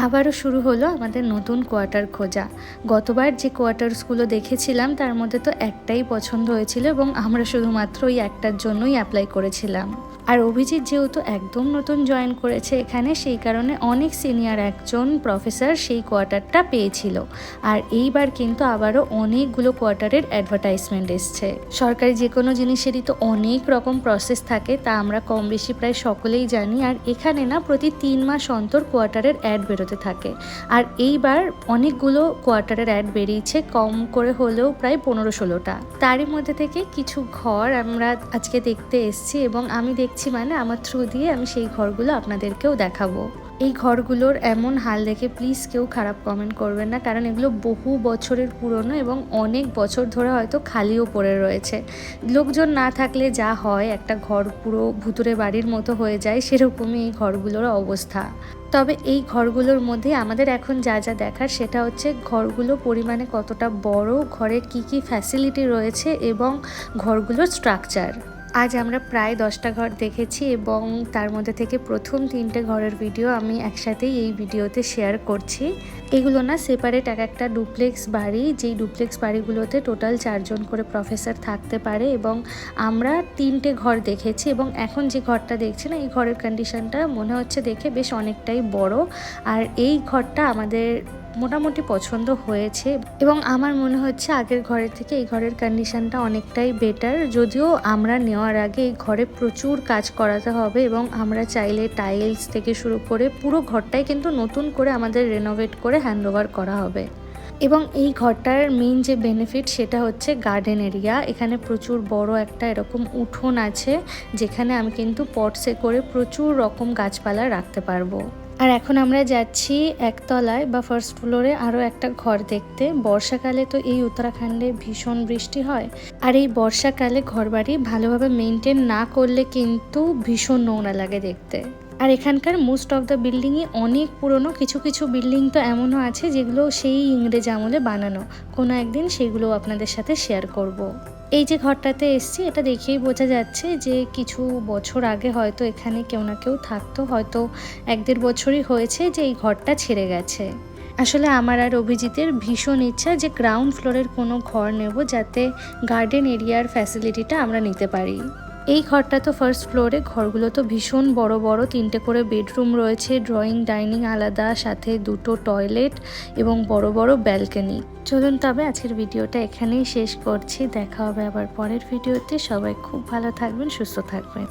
আবারও শুরু হলো আমাদের নতুন কোয়ার্টার খোঁজা। গতবার যে কোয়ার্টার্সগুলো দেখেছিলাম তার মধ্যে তো একটাই পছন্দ হয়েছিল এবং আমরা শুধুমাত্র ওই একটার জন্যই অ্যাপ্লাই করেছিলাম। আর অভিজিৎ যেহেতু একদম নতুন জয়েন করেছে এখানে, সেই কারণে অনেক সিনিয়র একজন প্রফেসর সেই কোয়ার্টারটা পেয়েছিল। আর এইবার কিন্তু আবারও অনেকগুলো কোয়ার্টারের অ্যাডভার্টাইজমেন্ট এসছে। সরকারি যে কোনো জিনিসেরই তো অনেক রকম প্রসেস থাকে, তা আমরা কম বেশি প্রায় সকলেই জানি। আর এখানে না প্রতি 3 মাস অন্তর কোয়ার্টারের অ্যাড বেরোতে থাকে। আর এইবার অনেকগুলো কোয়ার্টারের অ্যাড বেরিয়েছে, কম করে হলেও প্রায় 15-16টা। তারই মধ্যে থেকে কিছু ঘর আমরা আজকে দেখতে এসেছি এবং আমি দেখছি মানে আমার থ্রু দিয়ে আমি সেই ঘরগুলো আপনাদেরকেও দেখাবো। এই ঘরগুলোর এমন হাল দেখে প্লিজ কেউ খারাপ কমেন্ট করবেন না, কারণ এগুলো বহু বছরের পুরনো এবং অনেক বছর ধরে হয়তো খালিও পড়ে রয়েছে। লোকজন না থাকলে যা হয়, একটা ঘর পুরো ভুতুরে বাড়ির মতো হয়ে যায়, সেরকমই এই ঘরগুলোর অবস্থা। তবে এই ঘরগুলোর মধ্যে আমাদের এখন যা যা দেখার সেটা হচ্ছে ঘরগুলো পরিমাণে কতটা বড়, ঘরে কি কি ফ্যাসিলিটি রয়েছে এবং ঘরগুলোর স্ট্রাকচার। আজ আমরা প্রায় 10টা ঘর দেখেছি এবং তার মধ্যে থেকে প্রথম 3টে ঘরের ভিডিও আমি একসাথেই এই ভিডিওতে শেয়ার করছি। এগুলো না সেপারেট এক একটা ডুপ্লেক্স বাড়ি, যেই ডুপ্লেক্স বাড়িগুলোতে টোটাল 4 জন করে প্রফেসর থাকতে পারে এবং আমরা 3টে ঘর দেখেছি এবং এখন যে ঘরটা দেখছি না, এই ঘরের কন্ডিশনটা মনে হচ্ছে দেখে বেশ অনেকটাই বড়। আর এই ঘরটা আমাদের মোটামুটি পছন্দ হয়েছে এবং আমার মনে হচ্ছে আগের ঘরের থেকে এই ঘরের কন্ডিশনটা অনেকটাই বেটার। যদিও আমরা নেওয়ার আগে এই ঘরে প্রচুর কাজ করাতে হবে এবং আমরা চাইলে টাইলস থেকে শুরু করে পুরো ঘরটাই কিন্তু নতুন করে আমাদের রেনোভেট করে হ্যান্ডওভার করা হবে। এবং এই ঘরটার মেইন যে বেনিফিট সেটা হচ্ছে গার্ডেন এরিয়া। এখানে প্রচুর বড় একটা এরকম উঠোন আছে, যেখানে আমি কিন্তু পটসে করে প্রচুর রকম গাছপালা রাখতে পারবো। আর এখন আমরা যাচ্ছি একতলায় বা ফার্স্ট ফ্লোরে আরও একটা ঘর দেখতে। বর্ষাকালে তো এই উত্তরাখণ্ডে ভীষণ বৃষ্টি হয়, আর এই বর্ষাকালে ঘরবাড়ি ভালোভাবে মেনটেন না করলে কিন্তু ভীষণ নোংরা লাগে দেখতে। আর এখানকার মোস্ট অফ দ্য বিল্ডিংই অনেক পুরনো, কিছু কিছু বিল্ডিং তো এমনও আছে যেগুলো সেই ইংরেজ আমলে বানানো। কোনো একদিন সেগুলো আপনাদের সাথে শেয়ার করব। এই যে ঘরটাতে এসছি, এটা দেখেই বোঝা যাচ্ছে যে কিছু বছর আগে হয়তো এখানে কেউ না কেউ থাকতো, হয়তো 1-1.5 বছরই হয়েছে যে এই ঘরটা ছেড়ে গেছে। আসলে আমার আর অভিজিতের ভীষণ ইচ্ছা যে গ্রাউন্ড ফ্লোরের কোনো ঘর নেব, যাতে গার্ডেন এরিয়ার ফ্যাসিলিটিটা আমরা নিতে পারি। এই ঘরটা তো ফার্স্ট ফ্লোরে, ঘরগুলো তো ভীষণ বড় বড়, 3টে করে বেডরুম রয়েছে, ড্রয়িং ডাইনিং আলাদা, সাথে 2টো টয়লেট এবং বড় বড় ব্যালকনি। চলুন তবে আজকের ভিডিওটা এখানেই শেষ করছি, দেখা হবে আবার পরের ভিডিওতে। সবাই খুব ভালো থাকবেন, সুস্থ থাকবেন।